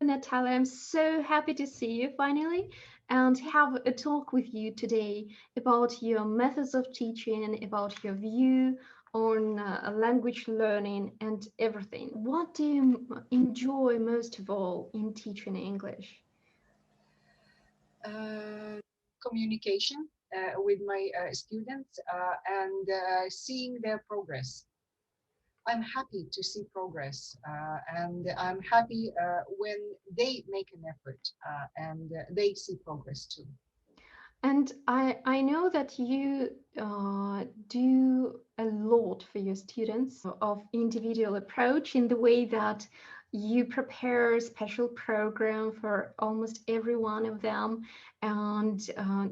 Natalia. I'm so happy to see you finally and have a talk with you today about your methods of teaching, about your view on language learning and everything. What do you enjoy most of all in teaching English? Communication with my students and seeing their progress. I'm happy to see progress and I'm happy when they make an effort and they see progress too. And I know that you do a lot for your students of individual approach in the way that you prepare a special program for almost every one of them. And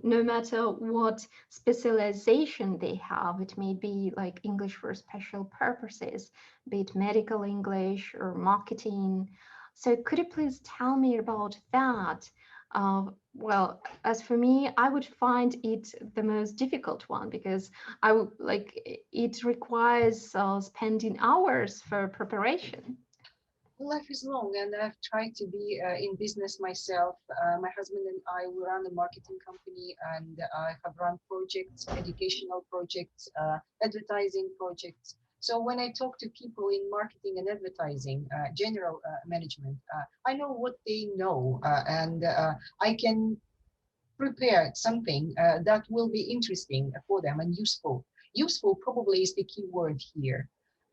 no matter what specialization they have, it may be like English for special purposes, be it medical English or marketing. So could you please tell me about that? Well, as for me, I would find it the most difficult one because I would like it requires spending hours for preparation. Life is long and I've tried to be in business myself. My husband and I, we run a marketing company and I have run projects, educational projects, advertising projects. So when I talk to people in marketing and advertising, general management, I know what they know and I can prepare something that will be interesting for them and useful. Useful probably is the key word here.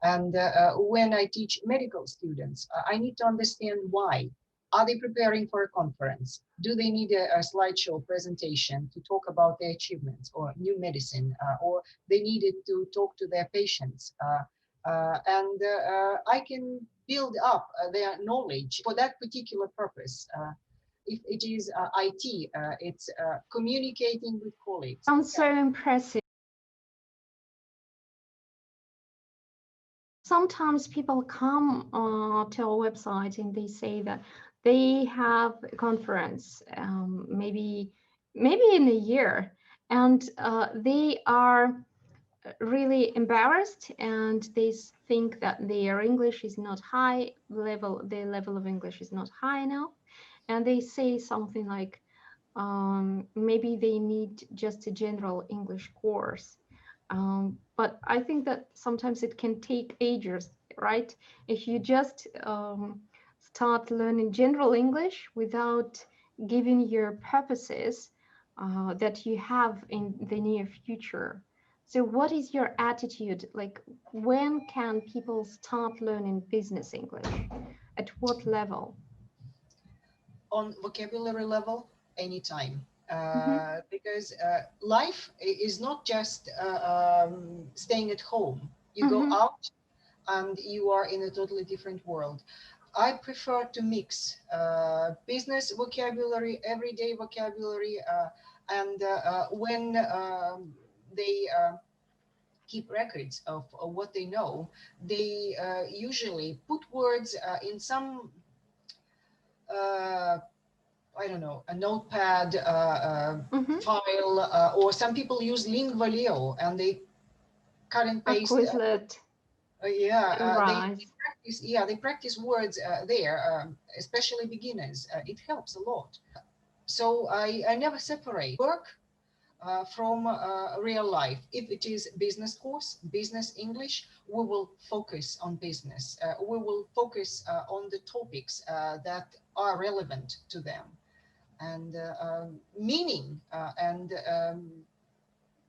And when I teach medical students, I need to understand why. Are they preparing for a conference? Do they need a slideshow presentation to talk about their achievements or new medicine, or they needed to talk to their patients? And I can build up their knowledge for that particular purpose. If it is IT, it's communicating with colleagues. Sounds so impressive. Sometimes people come to our website and they say that they have a conference, maybe in a year, and they are really embarrassed and they think that their English is not high level, their level of English is not high enough, and they say something like maybe they need just a general English course. But I think that sometimes it can take ages, right? If you just start learning general English without giving your purposes that you have in the near future. So what is your attitude? Like, when can people start learning business English? At what level? On vocabulary level, anytime. Mm-hmm. Because life is not just staying at home. You go Mm-hmm. out and you are in a totally different world. I prefer to mix business vocabulary, everyday vocabulary, and when they keep records of what they know, they usually put words in some uh, I don't know, a notepad Mm-hmm. file, or some people use Lingvalio and they cut and A paste. Quizlet. They Right. practice. Yeah, they practice words there, especially beginners. It helps a lot. So I never separate work from real life. If it is business course, business English, we will focus on business. We will focus on the topics that are relevant to them. And meaning and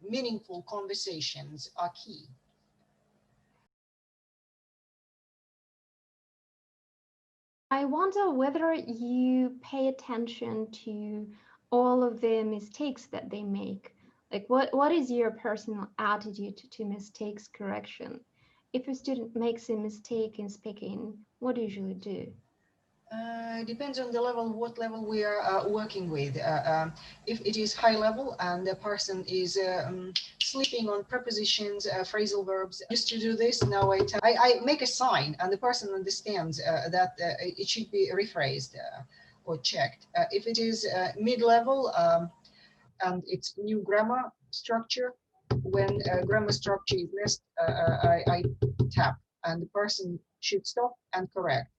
meaningful conversations are key. I wonder whether you pay attention to all of the mistakes that they make. Like, what is your personal attitude to mistakes correction? If a student makes a mistake in speaking, what do you usually do? Depends on the level, what level we are working with. If it is high level and the person is sleeping on prepositions, phrasal verbs, used to do this, now I make a sign and the person understands that it should be rephrased or checked. If it is mid-level and it's new grammar structure, when grammar structure is missed, I tap and the person should stop and correct.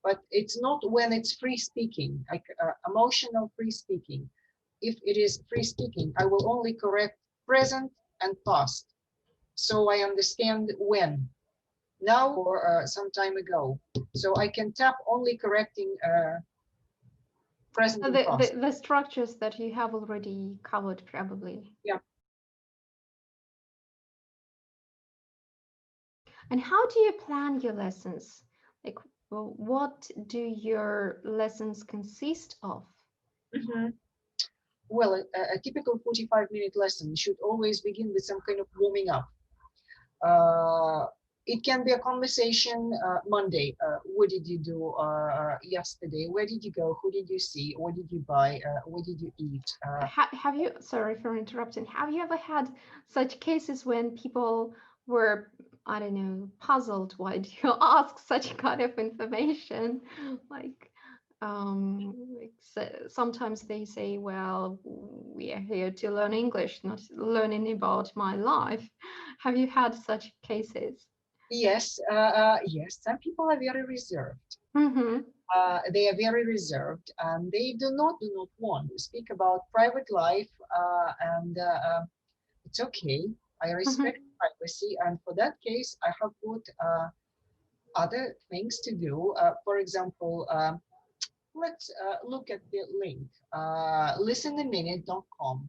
but it's not when it's free speaking, like emotional free speaking. If it is free speaking, I will only correct present and past. So I understand when, now or some time ago. So I can tap only correcting present and past. The structures that you have already covered, probably. Yeah. And how do you plan your lessons? Like, well, what do your lessons consist of? Mhm. Well, a typical 45-minute lesson should always begin with some kind of warming up. Uh, it can be a conversation. Monday, what did you do yesterday? Where did you go? Who did you see? What did you buy? What did you eat? Have you, sorry for interrupting, have you ever had such cases when people were, I don't know, puzzled? Why do you ask such kind of information? Like, sometimes they say, well, we are here to learn English, not learning about my life. Have you had such cases? Yes, yes. Some people are very reserved. Mm-hmm. They are very reserved, and they do not want to speak about private life. And it's okay. I Mm-hmm. respect privacy, and for that case, I have got other things to do. For example, let's look at the link, listenaminute.com.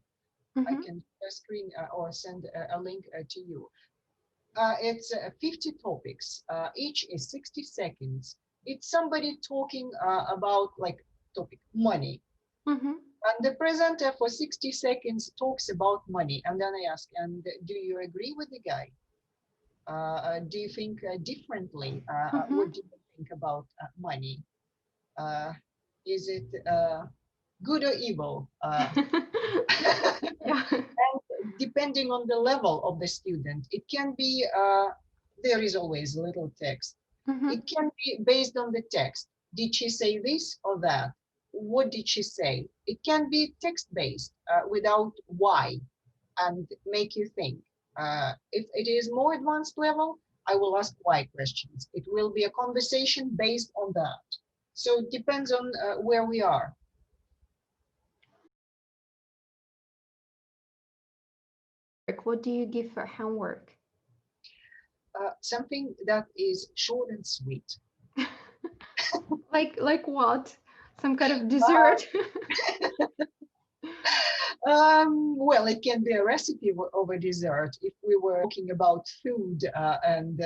I Mm-hmm. can screen or send a link to you. It's 50 topics. Each is 60 seconds. It's somebody talking about like topic money. Mm-hmm. And the presenter for 60 seconds talks about money. And then I ask, and do you agree with the guy? Do you think differently? Mm-hmm. What do you think about money? Uh, is it good or evil? Yeah. And depending on the level of the student, it can be, there is always little text. Mm-hmm. It can be based on the text. Did she say this or that? What did she say? It can be text-based without why and make you think. If it is more advanced level, I will ask why questions. It will be a conversation based on that. So it depends on where we are. What do you give for homework? Something that is short and sweet. Like what? Some kind of Uh, dessert? well, it can be a recipe of a dessert if we were talking about food and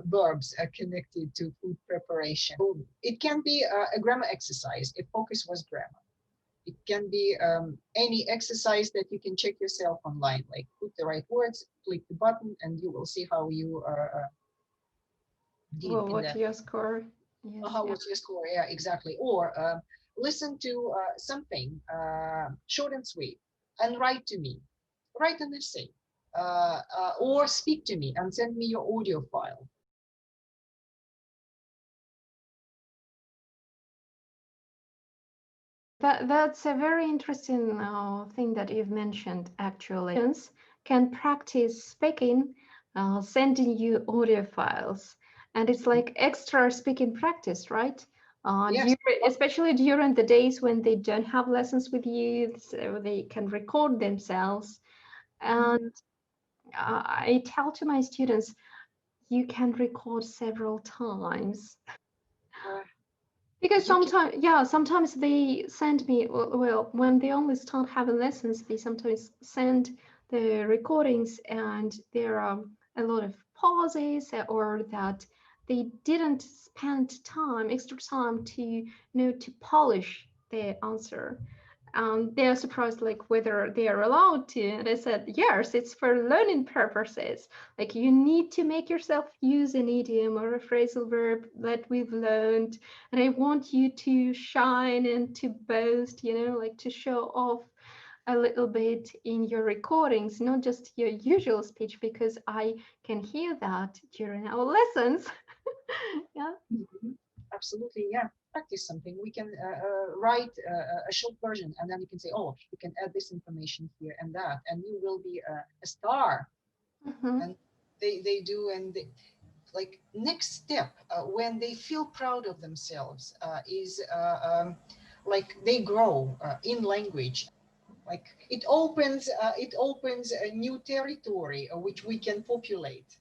verbs connected to food preparation. It can be a grammar exercise if focus was grammar. It can be any exercise that you can check yourself online, like put the right words, click the button, and you will see how you did Well, in what's that. your score? Yes, How yeah. was your score? Yeah, exactly. Or listen to something short and sweet and write to me. Write an essay. Or speak to me and send me your audio file. That's a very interesting thing that you've mentioned, actually. Students can practice speaking, sending you audio files, and it's like extra speaking practice, right? Yes. Especially during the days when they don't have lessons with you, so they can record themselves. And Mhm. I tell to my students, you can record several times. Uh, Because you can. sometimes, yeah, sometimes they send me, well, when they only start having lessons, they sometimes send the recordings and there are a lot of pauses or that they didn't spend time, extra time to, to polish their answer. They're surprised like whether they are allowed to. And I said, yes, it's for learning purposes. Like you need to make yourself use an idiom or a phrasal verb that we've learned, and I want you to shine and to boast, like to show off a little bit in your recordings, not just your usual speech, because I can hear that during our lessons. Yeah. Mhm. Absolutely, yeah. Practice something. We can write a short version, and then you can say, "Oh, you can add this information here and that," and you will be a star. Mm-hmm. And they do, and like next step when they feel proud of themselves is like they grow in language. Like it opens a new territory which we can populate.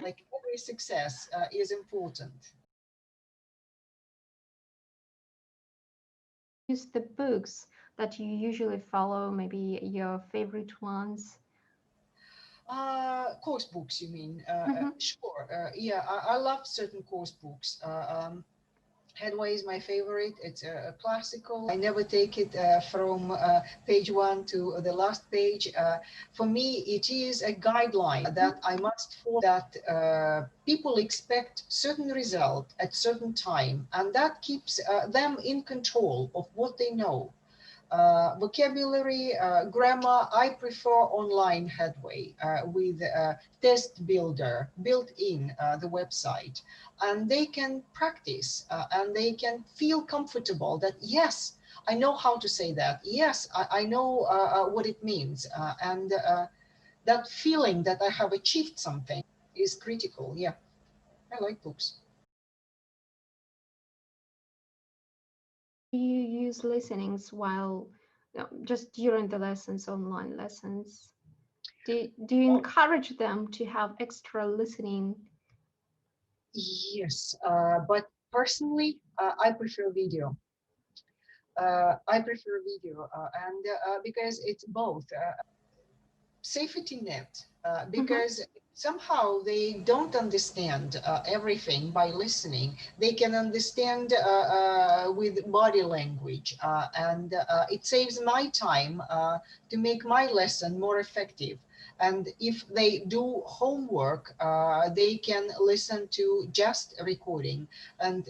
Like every success is important. Use the books that you usually follow, maybe your favorite ones. Course books, you mean? Mm-hmm. Sure. Yeah, I love certain course books. Headway is my favorite. It's a classical. I never take it from page one to the last page. For me, it is a guideline that I must follow. That people expect certain result at certain time, and that keeps them in control of what they know. Vocabulary, grammar, I prefer online Headway with test builder built in the website. And they can practice and they can feel comfortable that, yes, I know how to say that. Yes, I know what it means. And that feeling that I have achieved something is critical. Yeah, I like books. Do you use listenings while just during the lessons, online lessons? Do you encourage them to have extra listening? Yes, but personally, I prefer video. I prefer video, and because it's both safety net. Mm-hmm. Because somehow they don't understand everything by listening. They can understand with body language, and it saves my time to make my lesson more effective. And if they do homework, they can listen to just a recording. And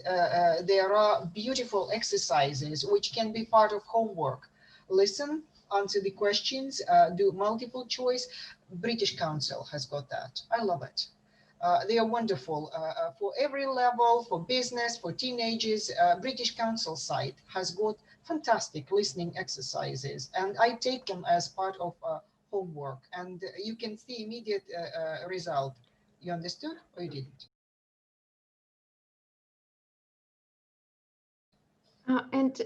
there are beautiful exercises which can be part of homework. Listen, answer the questions, do multiple choice. British Council has got that. I love it. They are wonderful for every level, for business, for teenagers. British Council site has got fantastic listening exercises, and I take them as part of homework, and you can see immediate result. You understood or you didn't? And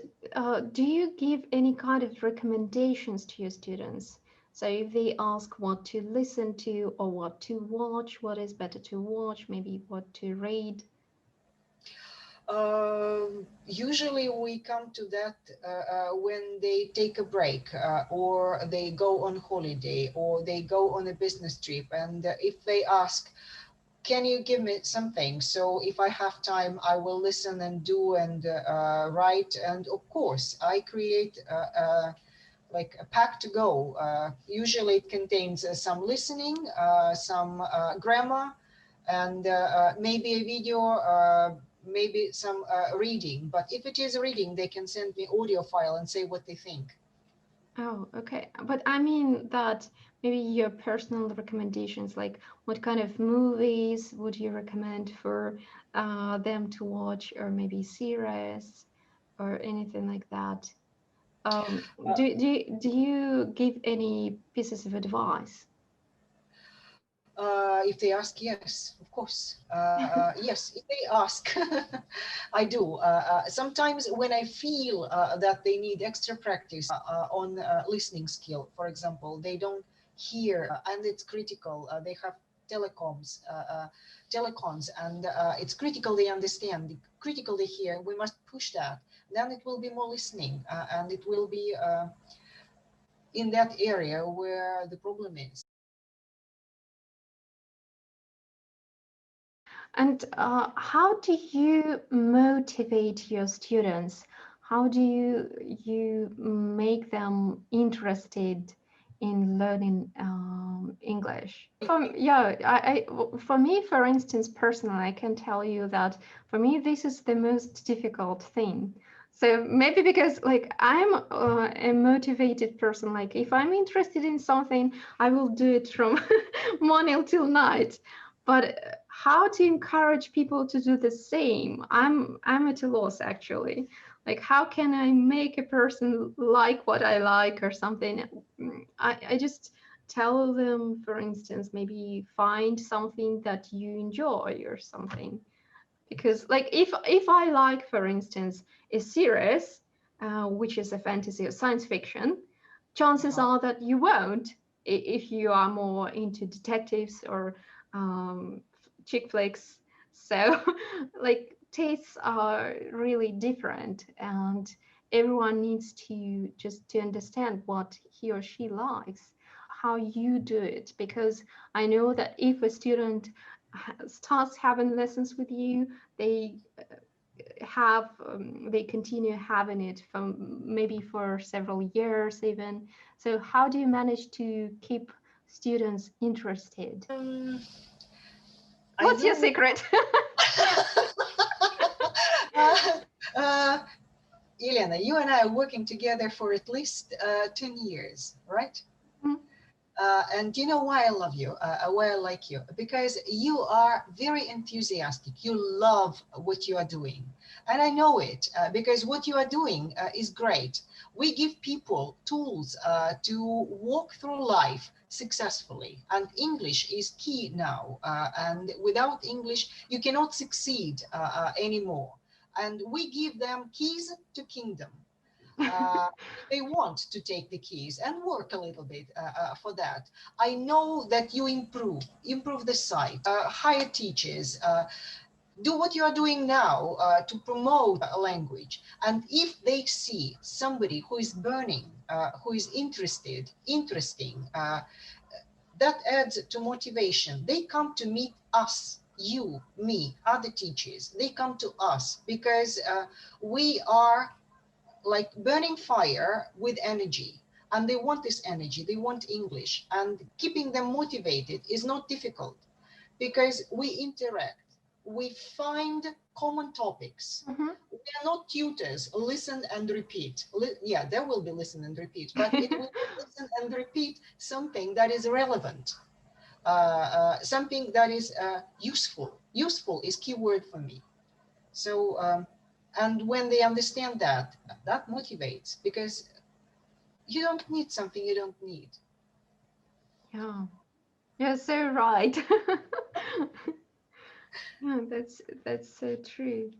do you give any kind of recommendations to your students? So if they ask what to listen to or what to watch, what is better to watch, maybe what to read? Usually we come to that when they take a break or they go on holiday or they go on a business trip. And if they ask, can you give me something? So if I have time, I will listen and do and write. And of course, I create like a pack to go. Usually it contains some listening, some grammar, and maybe a video, maybe some reading. But if it is reading, they can send me audio file and say what they think. Oh, okay. But I mean that maybe your personal recommendations, like what kind of movies would you recommend for them to watch, or maybe series or anything like that? Do you give any pieces of advice? If they ask, yes, of course. Yes, if they ask, I do. Sometimes when I feel that they need extra practice on listening skill, for example, they don't hear, and it's critical. They have telecoms, telecoms, and it's critical they understand, critical they hear. We must push that. Then it will be more listening, and it will be in that area where the problem is. And how do you motivate your students? How do you make them interested in learning English? For me, for instance, personally, I can tell you that for me, this is the most difficult thing. So maybe because like I'm a motivated person, like if I'm interested in something, I will do it from morning till night. But how to encourage people to do the same? I'm at a loss actually. Like how can I make a person like what I like or something? I just tell them, for instance, maybe find something that you enjoy or something. Because like if I like, for instance, a series which is a fantasy or science fiction, chances Uh-huh. are that you won't if you are more into detectives or chick flicks. So like tastes are really different, and everyone needs to just to understand what he or she likes, how you do it. Because I know that if a student starts having lessons with you, they they continue having it for maybe for several years even. So how do you manage to keep students interested? Um, I What's your don't secret? uh, uh, Elena, you and I are working together for at least 10 years, right? And you know why I love you, why I like you? Because you are very enthusiastic. You love what you are doing. And I know it because what you are doing is great. We give people tools to walk through life successfully. And English is key now. And without English, you cannot succeed anymore. And we give them keys to kingdom. uh, they want to take the keys and work a little bit for that. I know that you improve the site, hire teachers, do what you are doing now to promote a language. And if they see somebody who is burning, who is interesting, that adds to motivation. They come to meet us, you, me, other teachers. They come to us because we are like burning fire with energy, and they want this energy, they want English, and keeping them motivated is not difficult because we interact, we find common topics. Mhm. We are not tutors, listen and repeat. Yeah, there will be listen and repeat, but it will be listen and repeat something that is relevant, something that is useful. Useful is key word for me. So, and when they understand that, that motivates because you don't need something you don't need. Yeah, you're so right. Yeah, that's so true.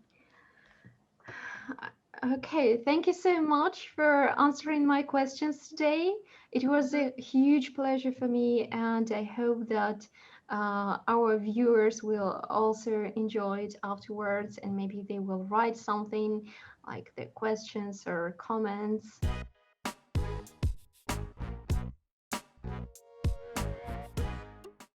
Okay, thank you so much for answering my questions today. It was Mhm. a huge pleasure for me, and I hope that our viewers will also enjoy it afterwards, and maybe they will write something like their questions or comments.